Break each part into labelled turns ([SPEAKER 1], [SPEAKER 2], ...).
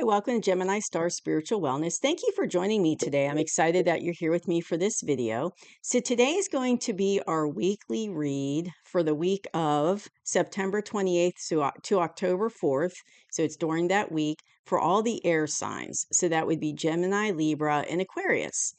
[SPEAKER 1] Hi, welcome to Gemini Star Spiritual Wellness. Thank you for joining me today. I'm excited that you're here with me for this video. So today is going to be our weekly read for the week of September 28th to October 4th. So it's during that week for all the air signs. So that would be Gemini, Libra, and Aquarius.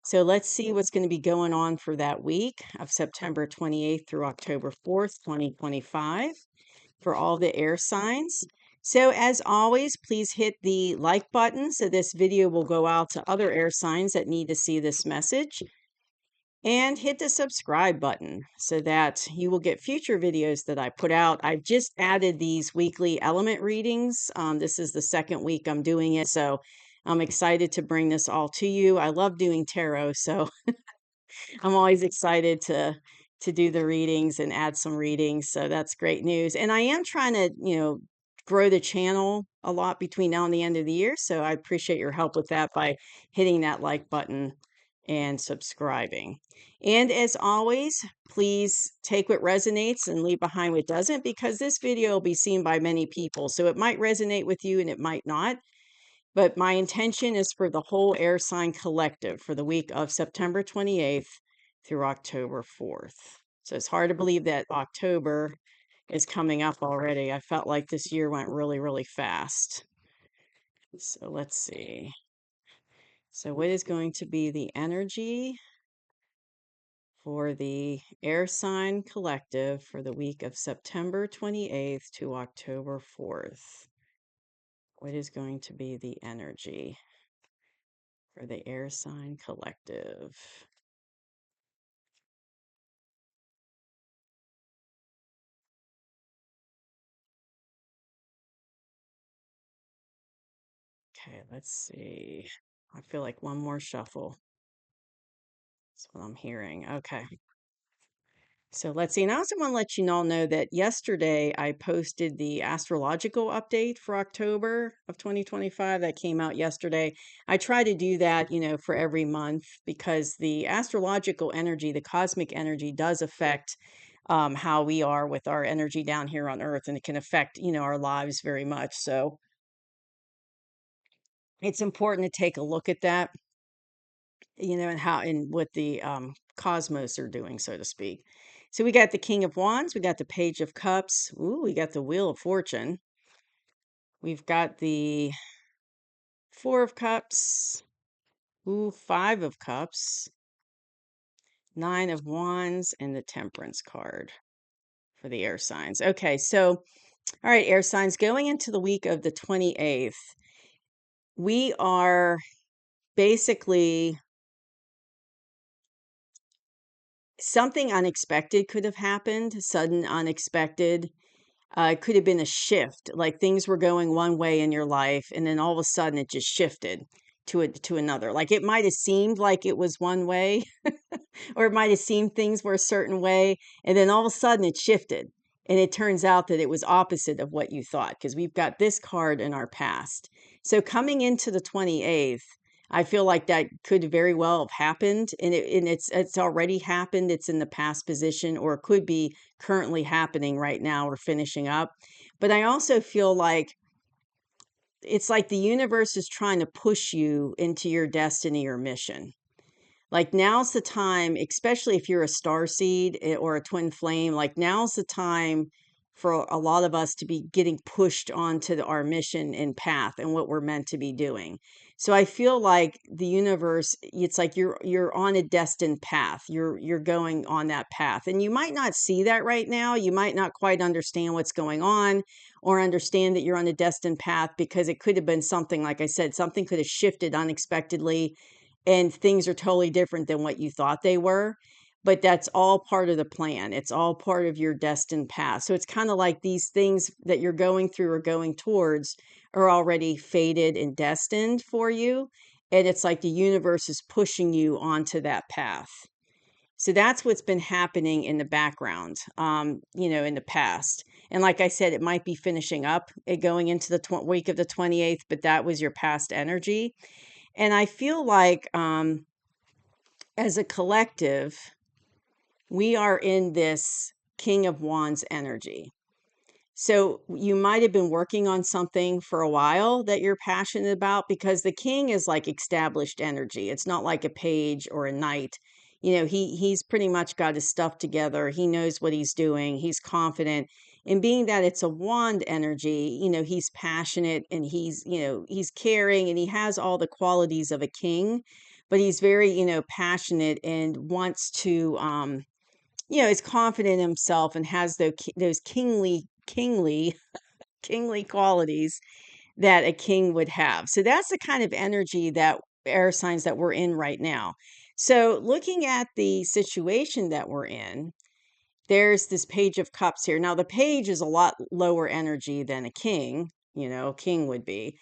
[SPEAKER 1] So let's see what's going to be going on for that week of September 28th through October 4th, 2025 for all the air signs. So as always, please hit the like button so this video will go out to other air signs that need to see this message. And hit the subscribe button so that you will get future videos that I put out. I've just added these weekly element readings. This is the second week I'm doing it, so I'm excited to bring this all to you. I love doing tarot, so I'm always excited to do the readings and add some readings. So that's great news. And I am trying to, grow the channel a lot between now and the end of the year. So I appreciate your help with that by hitting that like button and subscribing. And as always, please take what resonates and leave behind what doesn't, because this video will be seen by many people. So it might resonate with you and it might not. But my intention is for the whole air sign collective for the week of September 28th through October 4th. So it's hard to believe that October is coming up already. I felt like this year went really, really fast. So let's see. So what is going to be the energy for the air sign collective for the week of September 28th to October 4th? What is going to be the energy for the air sign collective? Okay, let's see. I feel like one more shuffle. That's what I'm hearing. Okay. So let's see. And I also want to let you all know that yesterday I posted the astrological update for October of 2025 that came out yesterday. I try to do that, for every month because the astrological energy, the cosmic energy does affect how we are with our energy down here on Earth, and it can affect, our lives very much. So it's important to take a look at that, and how and what the cosmos are doing, so to speak. So we got the King of Wands, we got the Page of Cups, ooh, we got the Wheel of Fortune, we've got the Four of Cups, ooh, Five of Cups, Nine of Wands, and the Temperance card for the air signs. Okay, so all right, air signs, going into the week of the 28th, we are basically something unexpected could have happened, sudden, unexpected. It could have been a shift, like things were going one way in your life, and then all of a sudden it just shifted to another. Like it might have seemed like it was one way, or it might have seemed things were a certain way, and then all of a sudden it shifted, and it turns out that it was opposite of what you thought, because we've got this card in our past. So coming into the 28th, I feel like that could very well have happened, and it's already happened. It's in the past position, or it could be currently happening right now or finishing up. But I also feel like it's like the universe is trying to push you into your destiny or mission. Like now's the time, especially if you're a star seed or a twin flame, like now's the time for a lot of us to be getting pushed onto our mission and path and what we're meant to be doing. So I feel like the universe, it's like you're on a destined path. You're going on that path. And you might not see that right now. You might not quite understand what's going on or understand that you're on a destined path, because it could have been something, like I said, something could have shifted unexpectedly and things are totally different than what you thought they were. But that's all part of the plan. It's all part of your destined path. So it's kind of like these things that you're going through or going towards are already fated and destined for you. And it's like the universe is pushing you onto that path. So that's what's been happening in the background, in the past. And like I said, it might be finishing up, going into the week of the 28th, but that was your past energy. And I feel like as a collective, we are in this King of Wands energy. So you might have been working on something for a while that you're passionate about, because the king is like established energy. It's not like a page or a knight. He's pretty much got his stuff together. He knows what he's doing. He's confident. And being that it's a wand energy, he's passionate, and he's caring, and he has all the qualities of a king, but he's very, passionate, and wants to is confident in himself, and has those kingly qualities that a king would have. So that's the kind of energy that air signs that we're in right now. So looking at the situation that we're in, there's this page of cups here. Now the page is a lot lower energy than a king, king would be.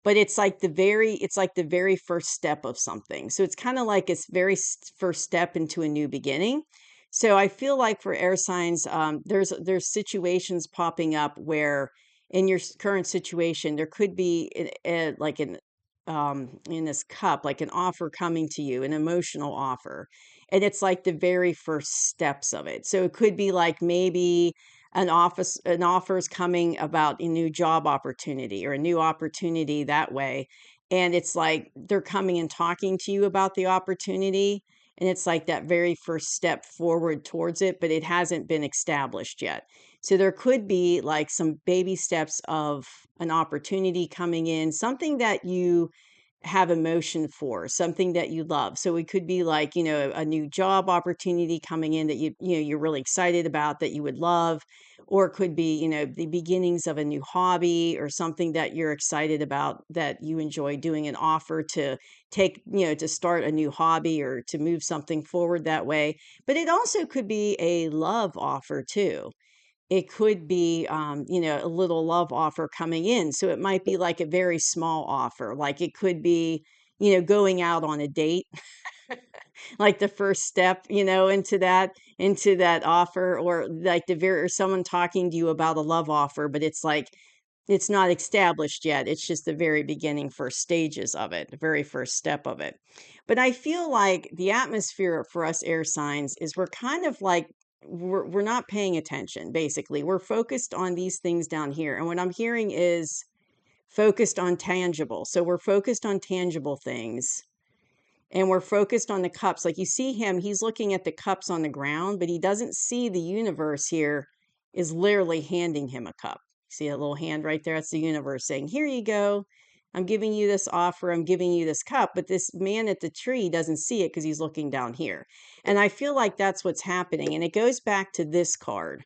[SPEAKER 1] But it's like the very first step of something. So it's kind of like its first step into a new beginning. So I feel like for air signs, there's situations popping up where in your current situation there could be like an in this cup, like an offer coming to you, an emotional offer, and it's like the very first steps of it. So it could be like maybe an offer is coming about a new job opportunity, or a new opportunity that way, and it's like they're coming and talking to you about the opportunity, and it's like that very first step forward towards it, but it hasn't been established yet. So there could be like some baby steps of an opportunity coming in, something that you have emotion for, something that you love. So it could be like, a new job opportunity coming in that you're really excited about, that you would love, or it could be, the beginnings of a new hobby, or something that you're excited about that you enjoy doing, an offer to take, to start a new hobby or to move something forward that way. But it also could be a love offer too. It could be, a little love offer coming in. So it might be like a very small offer. Like it could be, going out on a date, like the first step, into that offer, or like or someone talking to you about a love offer, but it's like it's not established yet. It's just the very beginning, first stages of it, the very first step of it. But I feel like the atmosphere for us air signs is we're kind of like we're not paying attention, basically. We're focused on these things down here. And what I'm hearing is focused on tangible. So we're focused on tangible things, and we're focused on the cups. Like you see him, he's looking at the cups on the ground, but he doesn't see the universe here is literally handing him a cup. See that little hand right there? That's the universe saying, here you go. I'm giving you this offer. I'm giving you this cup. But this man at the tree doesn't see it because he's looking down here. And I feel like that's what's happening. And it goes back to this card.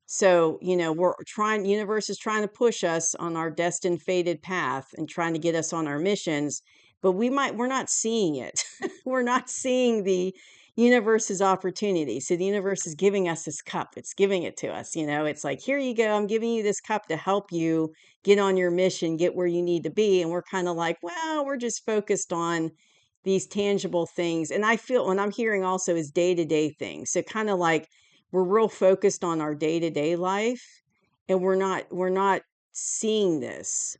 [SPEAKER 1] So, universe is trying to push us on our destined fated path and trying to get us on our missions, but we're not seeing it. We're not seeing the universe's opportunity. So the universe is giving us this cup. It's giving it to us. It's like, here you go. I'm giving you this cup to help you get on your mission, get where you need to be. And we're kind of like, well, we're just focused on these tangible things. And I feel what I'm hearing also is day-to-day things. So kind of like, we're real focused on our day-to-day life, and we're not seeing this.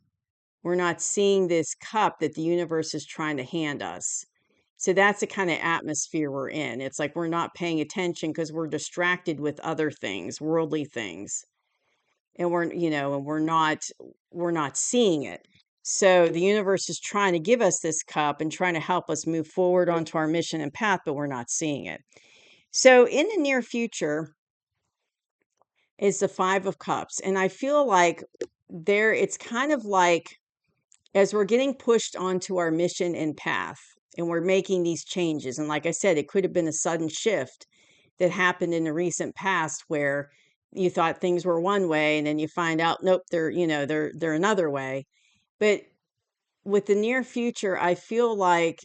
[SPEAKER 1] We're not seeing this cup that the universe is trying to hand us. So that's the kind of atmosphere we're in. It's like we're not paying attention because we're distracted with other things, worldly things. And we're not seeing it. So the universe is trying to give us this cup and trying to help us move forward onto our mission and path, but we're not seeing it. So in the near future is the Five of Cups. And I feel like it's kind of like as we're getting pushed onto our mission and path, and we're making these changes. And like I said, it could have been a sudden shift that happened in the recent past where you thought things were one way, and then you find out, nope, they're another way. But with the near future, I feel like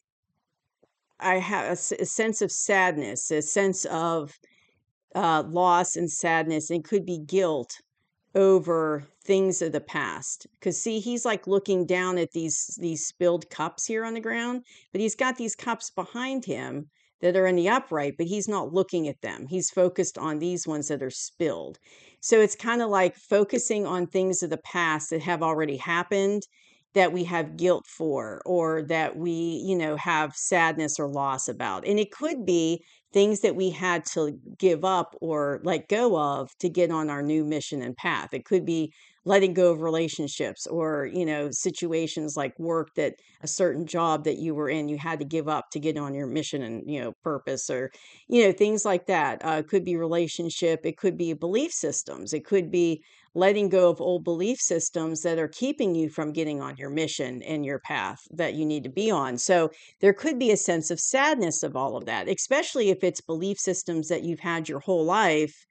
[SPEAKER 1] I have a sense of sadness, a sense of loss and sadness, and could be guilt over things of the past. Because see, he's like looking down at these spilled cups here on the ground, but he's got these cups behind him that are in the upright, but he's not looking at them. He's focused on these ones that are spilled. So it's kind of like focusing on things of the past that have already happened, that we have guilt for, or that we, have sadness or loss about. And it could be things that we had to give up or let go of to get on our new mission and path. It could be letting go of relationships, or, situations like work, that a certain job that you were in, you had to give up to get on your mission and, purpose, or, things like that. It could be relationship. It could be belief systems. It could be letting go of old belief systems that are keeping you from getting on your mission and your path that you need to be on. So there could be a sense of sadness of all of that, especially if it's belief systems that you've had your whole life,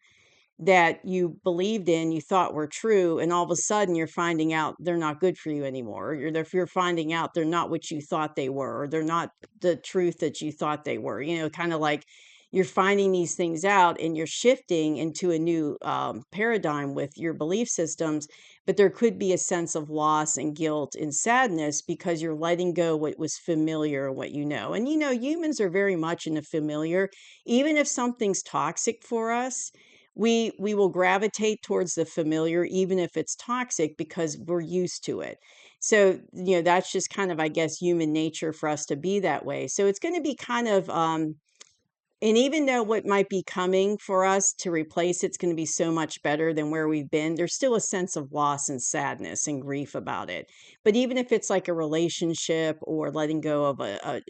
[SPEAKER 1] that you believed in, you thought were true, and all of a sudden you're finding out they're not good for you anymore. You're finding out they're not what you thought they were, or they're not the truth that you thought they were. Kind of like you're finding these things out, and you're shifting into a new paradigm with your belief systems. But there could be a sense of loss and guilt and sadness because you're letting go what was familiar, what you know. And humans are very much in the familiar. Even if something's toxic for us, we will gravitate towards the familiar, even if it's toxic, because we're used to it. So, that's just kind of, I guess, human nature for us to be that way. So it's going to be kind of, and even though what might be coming for us to replace it's going to be so much better than where we've been, there's still a sense of loss and sadness and grief about it. But even if it's like a relationship, or letting go of a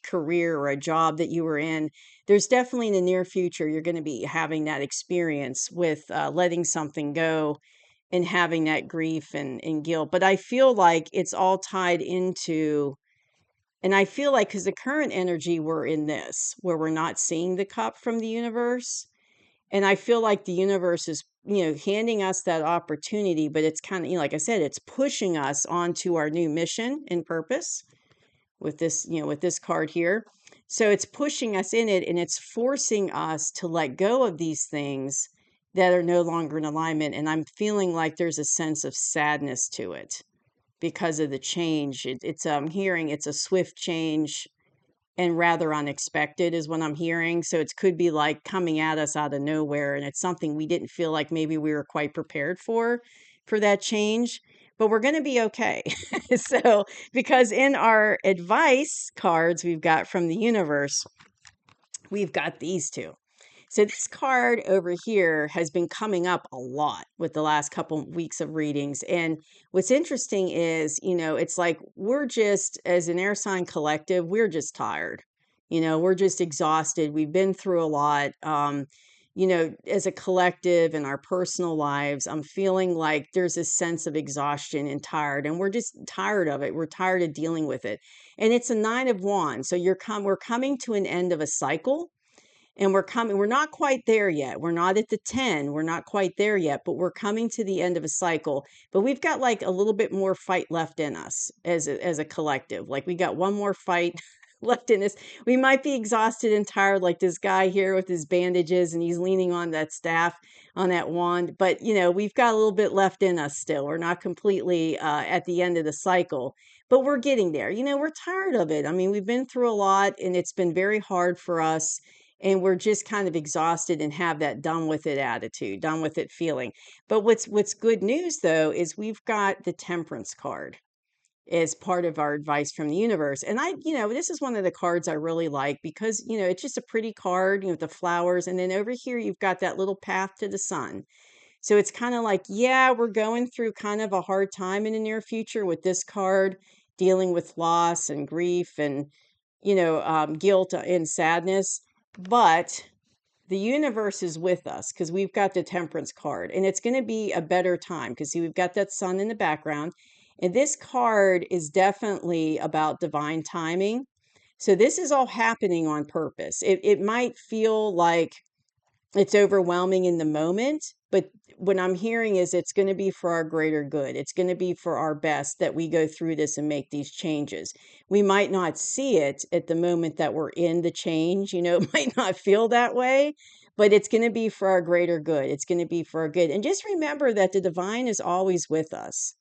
[SPEAKER 1] career or a job that you were in, there's definitely in the near future you're going to be having that experience with letting something go and having that grief and guilt. But I feel like it's all tied into, and I feel like, because the current energy we're in this, where we're not seeing the cup from the universe, and I feel like the universe is, handing us that opportunity, but it's kind of, like I said, it's pushing us onto our new mission and purpose with this, with this card here. So it's pushing us in it, and it's forcing us to let go of these things that are no longer in alignment. And I'm feeling like there's a sense of sadness to it because of the change. It's hearing it's a swift change and rather unexpected is what I'm hearing. So it could be like coming at us out of nowhere, and it's something we didn't feel like maybe we were quite prepared for that change. But we're going to be okay. So, because in our advice cards we've got from the universe, we've got these two. So this card over here has been coming up a lot with the last couple weeks of readings. And what's interesting is, it's like we're just, as an air sign collective, we're just tired. We're just exhausted. We've been through a lot. As a collective in our personal lives, I'm feeling like there's a sense of exhaustion and tired, and we're just tired of it. We're tired of dealing with it. And it's a 9 of Wands. So we're coming to an end of a cycle. And we're not quite there yet. We're not at the 10. We're not quite there yet, but we're coming to the end of a cycle. But we've got like a little bit more fight left in us as a collective. Like we got one more fight left in us. We might be exhausted and tired, like this guy here with his bandages, and he's leaning on that staff, on that wand. But, we've got a little bit left in us still. We're not completely at the end of the cycle, but we're getting there. We're tired of it. I mean, we've been through a lot, and it's been very hard for us, and we're just kind of exhausted and have that done with it attitude, done with it feeling. But what's good news, though, is we've got the Temperance card as part of our advice from the universe. And this is one of the cards I really like because, it's just a pretty card, with the flowers. And then over here, you've got that little path to the sun. So it's kind of like, yeah, we're going through kind of a hard time in the near future with this card, dealing with loss and grief and, guilt and sadness. But the universe is with us because we've got the Temperance card, and it's going to be a better time because, see, we've got that sun in the background, and this card is definitely about divine timing. So this is all happening on purpose. It might feel like it's overwhelming in the moment, but what I'm hearing is it's going to be for our greater good. It's going to be for our best that we go through this and make these changes. We might not see it at the moment that we're in the change, it might not feel that way, but it's going to be for our greater good. It's going to be for our good. And just remember that the divine is always with us.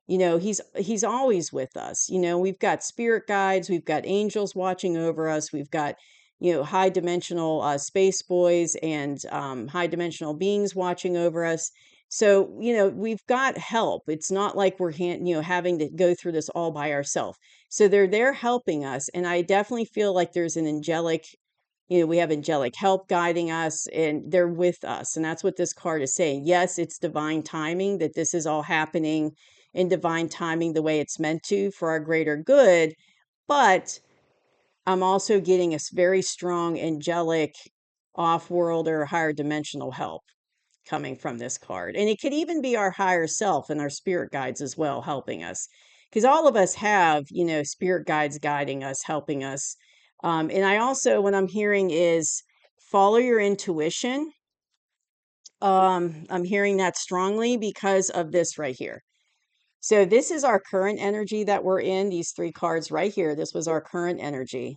[SPEAKER 1] He's always with us. We've got spirit guides, we've got angels watching over us, we've got high dimensional space boys and high dimensional beings watching over us. So, we've got help. It's not like we're having to go through this all by ourselves. So they're there helping us. And I definitely feel like there's an angelic, we have angelic help guiding us and they're with us. And that's what this card is saying. Yes, it's divine timing that this is all happening in divine timing the way it's meant to for our greater good. But I'm also getting a very strong angelic off-world or higher dimensional help coming from this card. And it could even be our higher self and our spirit guides as well helping us. Because all of us have, spirit guides guiding us, helping us. And I also, what I'm hearing is follow your intuition. I'm hearing that strongly because of this right here. So this is our current energy that we're in, these three cards right here. This was our current energy.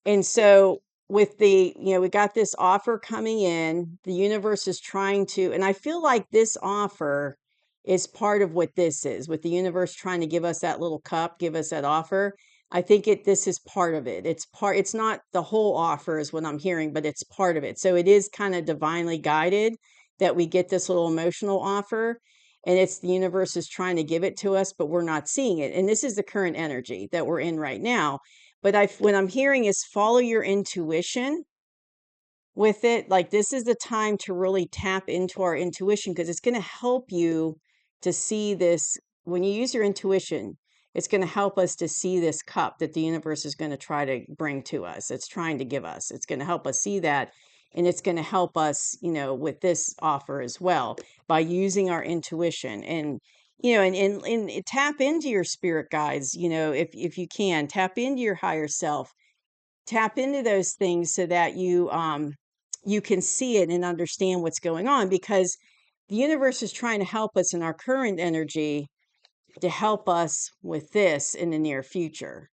[SPEAKER 1] And so with we got this offer coming in, the universe is trying to, and I feel like this offer is part of what this is, with the universe trying to give us that little cup, give us that offer. I think this is part of it. It's not the whole offer is what I'm hearing, but it's part of it. So it is kind of divinely guided that we get this little emotional offer. And it's the universe is trying to give it to us, but we're not seeing it. And this is the current energy that we're in right now. But what I'm hearing is follow your intuition with it. Like this is the time to really tap into our intuition because it's going to help you to see this. When you use your intuition, it's going to help us to see this cup that the universe is going to try to bring to us. It's trying to give us. It's going to help us see that. And it's going to help us, with this offer as well by using our intuition and tap into your spirit guides, if you can, tap into your higher self, tap into those things so that you can see it and understand what's going on, because the universe is trying to help us in our current energy to help us with this in the near future,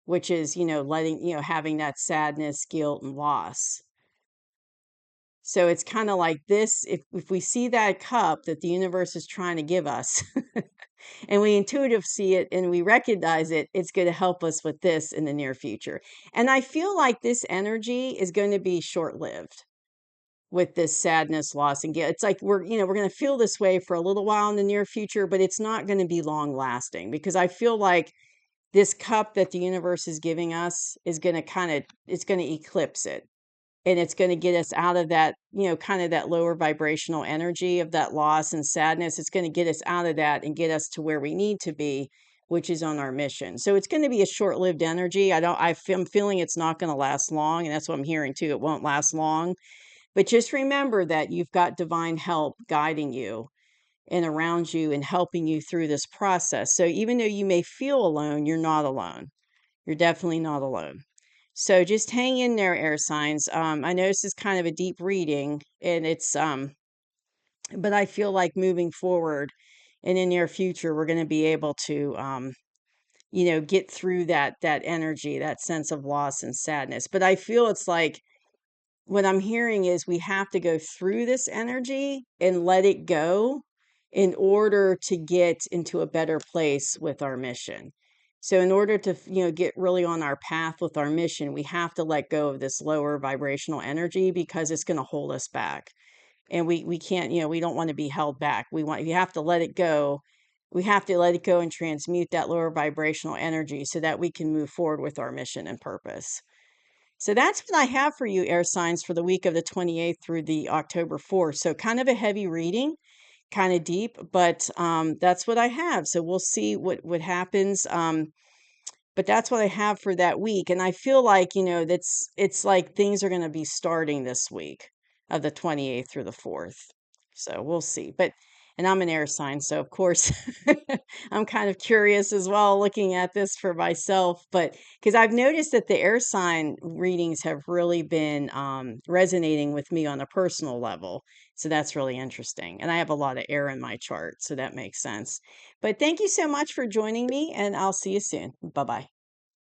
[SPEAKER 1] which is, having that sadness, guilt, and loss. So it's kind of like this, if we see that cup that the universe is trying to give us and we intuitively see it and we recognize it, it's going to help us with this in the near future. And I feel like this energy is going to be short-lived with this sadness, loss, and guilt. It's like we're going to feel this way for a little while in the near future, but it's not going to be long lasting, because I feel like this cup that the universe is giving us is going to it's going to eclipse it. And it's going to get us out of that, kind of that lower vibrational energy of that loss and sadness. It's going to get us out of that and get us to where we need to be, which is on our mission. So it's going to be a short-lived energy. I'm feeling it's not going to last long. And that's what I'm hearing too. It won't last long. But just remember that you've got divine help guiding you and around you and helping you through this process. So even though you may feel alone, you're not alone. You're definitely not alone. So just hang in there, air signs. I know this is kind of a deep reading, and but I feel like moving forward in the near future, we're going to be able to, get through that energy, that sense of loss and sadness. But I feel it's like what I'm hearing is we have to go through this energy and let it go in order to get into a better place with our mission. So in order to, get really on our path with our mission, we have to let go of this lower vibrational energy, because it's going to hold us back. And we can't, we don't want to be held back. You have to let it go. We have to let it go and transmute that lower vibrational energy so that we can move forward with our mission and purpose. So that's what I have for you, air signs, for the week of the 28th through the October 4th. So kind of a heavy reading, kind of deep, but that's what I have. So we'll see what happens. But that's what I have for that week. And I feel like, it's like things are going to be starting this week of the 28th through the 4th. So we'll see. And I'm an air sign, so of course I'm kind of curious as well looking at this for myself. But because I've noticed that the air sign readings have really been resonating with me on a personal level. So that's really interesting. And I have a lot of air in my chart, so that makes sense. But thank you so much for joining me, and I'll see you soon. Bye-bye.